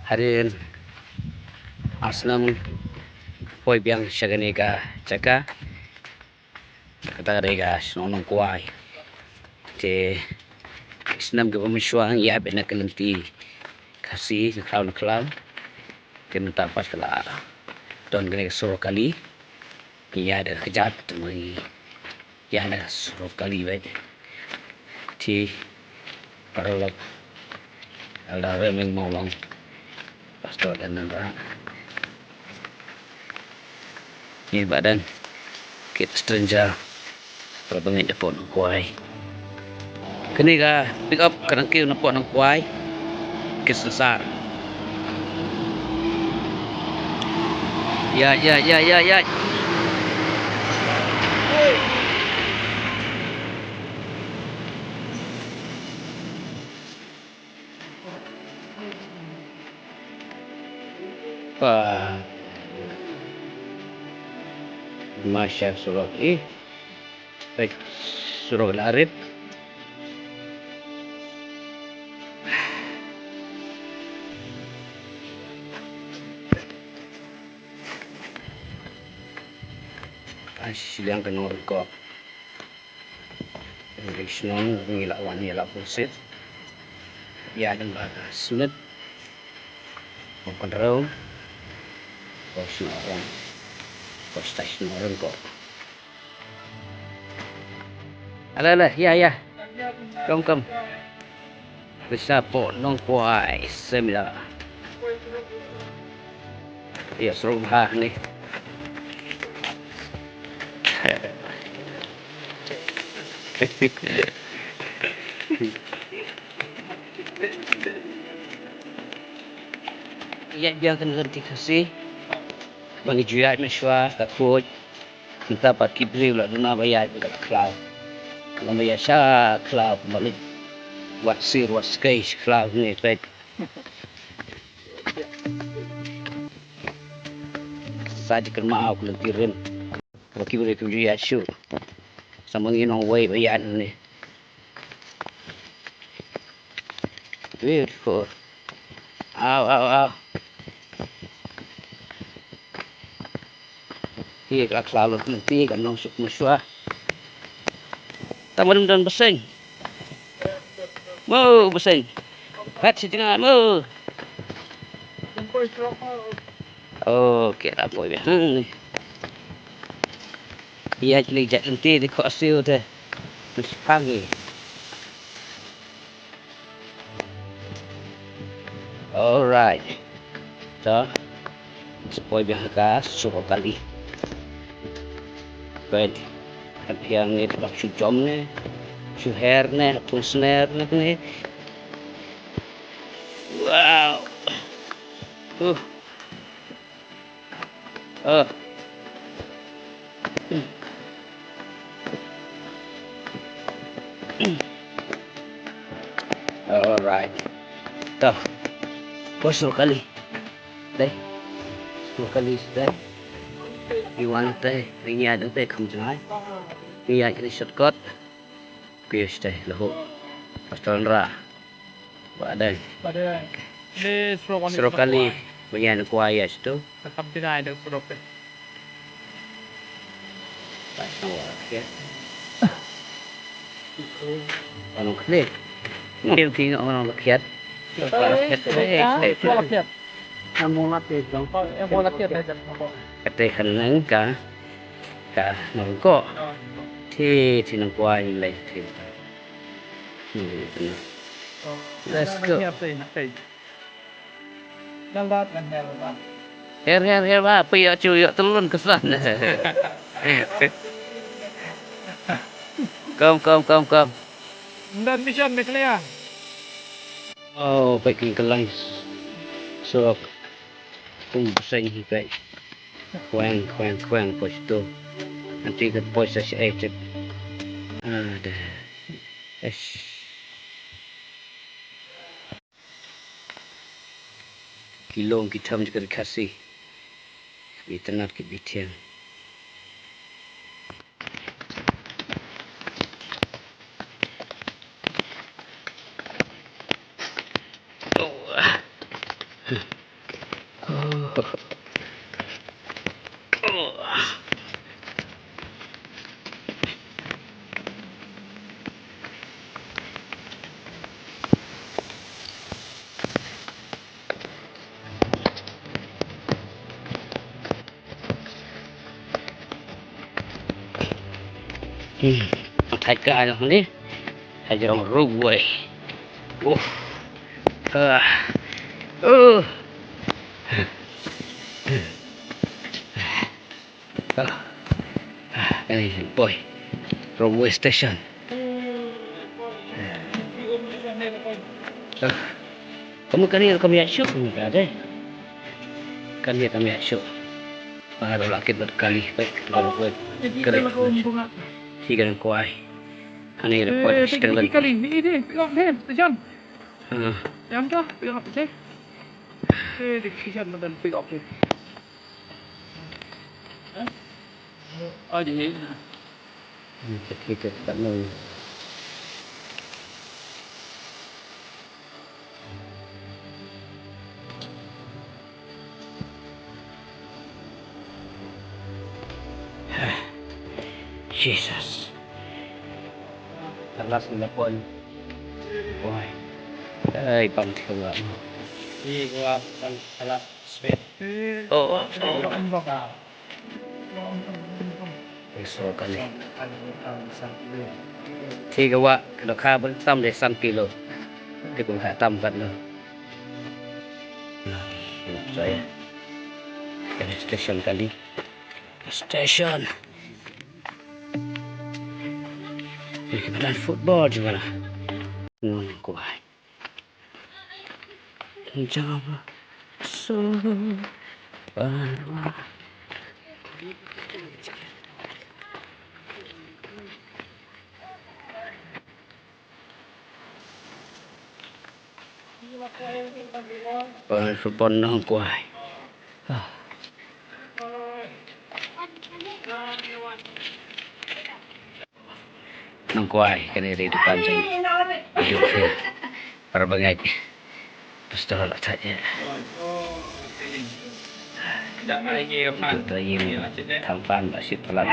Harin Arsenal poi biang shaganega chaka kata rega nonong kuai te Islam ke pemiswang ya bena kelenti kasih clown ke minta pas lah don gene suruh kali ya ada kejat temui ya ada suruh kali baik ti paralog ala remeng molong pastor dan nanda ni badan kita stranger perbangan Jepun kuai kini ka pick up kadang kau nampak nang kuai kesesar ya wah Masya surah baik surah Al-Arif silang kenal kok Krishna ngilawan nilak pusit ya dan sulit mengkontrol stasiun orang kok ala ya kom bisa po nong kuai semila ya seru ha nih ya biang kan ngerti kasih bagi jual meswa takut kita pakai beli lah duna bayar dekat cloud kalau bayar sya cloud balik buat skate cloud ni baik saja kan maaf kalau kirim pakai beli jual show sama nginong way bayar ni beautiful aw Iya kalau nanti kan langsung meswa taman dan beseng mau beseng pat si tengah mau oke apa ya iya jadi jak nanti di kosil deh terus pagi alright so sepoi biasa suruh kali baik yang ni tempat jom ni hair ni pun snare ni wow alright dah bosok kali đây một kali đây you want đây ini ada đây không jangan ini ada shortcut pierce đây là hộ pastor ra badan ini suruh kali bagian kuaya itu tetap tidak ada suruh ya orang klik ini tinggi orang rakyat Mau latihan aja. kata kenang ka nongko thì nó qua như vậy thì let's go her ba piyo cuyo telun kesan kom Dan mission misalnya oh packing kelang so besar vậy khoan posto nanti ke pos saya cek ada kilong kita juga dikasih internet ke bitian Thạch cái ai không đi, thạch rồi rú quậy, cái này boy, railway station. Kamu kami asyuk enggak deh, kami asyuk. Baru laki berkali baik kalau buat kerja. Higan kuai. Ani report sedang kali ini pick up nih, station. Em cho pick up chứ. Thế thì khi chân nó cần pick up đi. Gì? Kita tak mau. Jesus. Alas na po. Boy. Ay, pangtiwa mo. Đi qua alas spet. Oo. Ang baka. So kali. Thì cái quả nó khá vẫn tâm để săn kilo thì cũng phải tâm vẫn nữa rồi cái station kali station ini kebetulan football juga lah kuai jawab so football nó không quay nang kuai kani di depan sini para bangay basta wala saja tayo tampan basit pala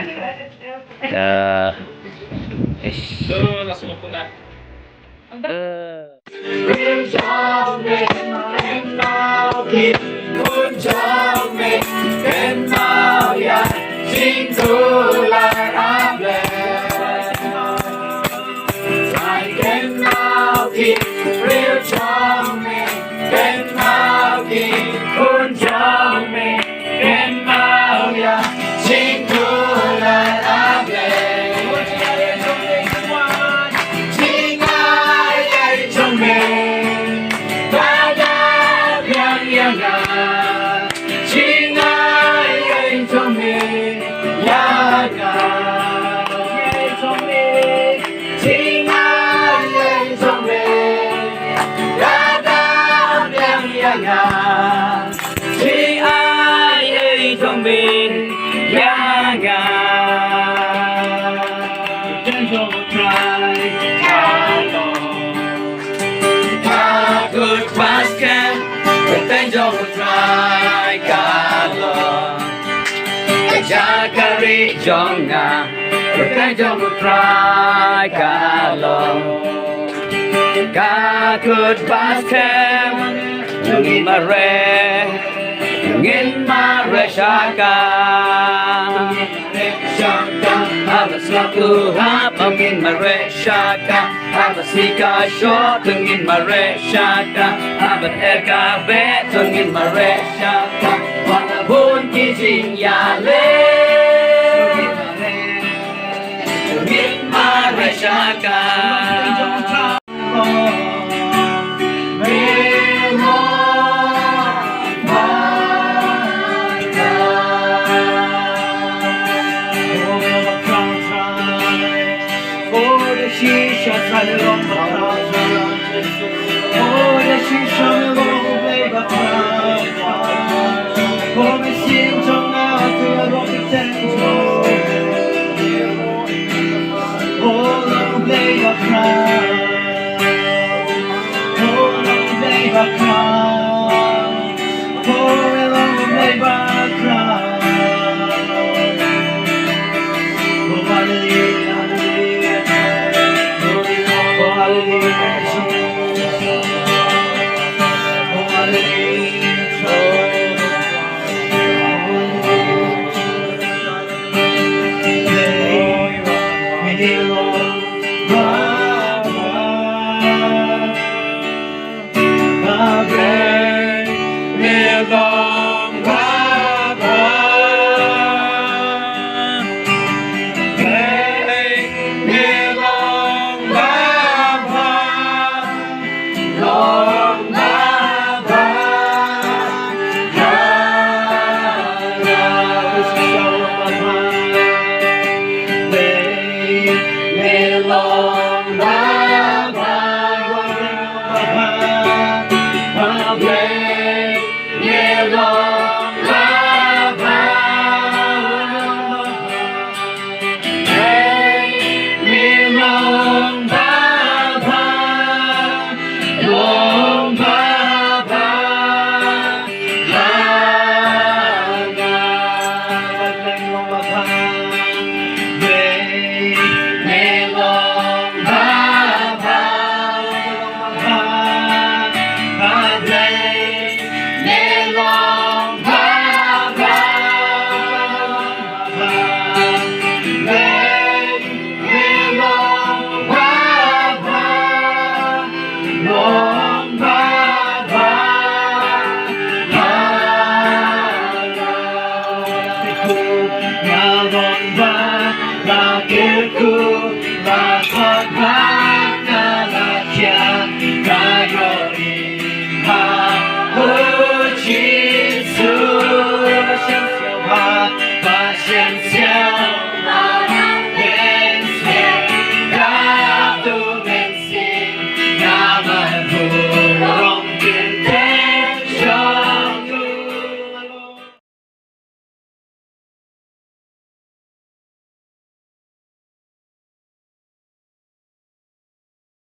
Jakari jonga, berkajo try kalong. Kakut baskem, ngin mare shaka. Alas laku hap, ngin mare shaka. Alas ika short, ngin mare shaka. Abat eka bet, ngin mare shaka. Walaupun kijing yale, ngin mare shaka. long baba may long baba may long baba long baba long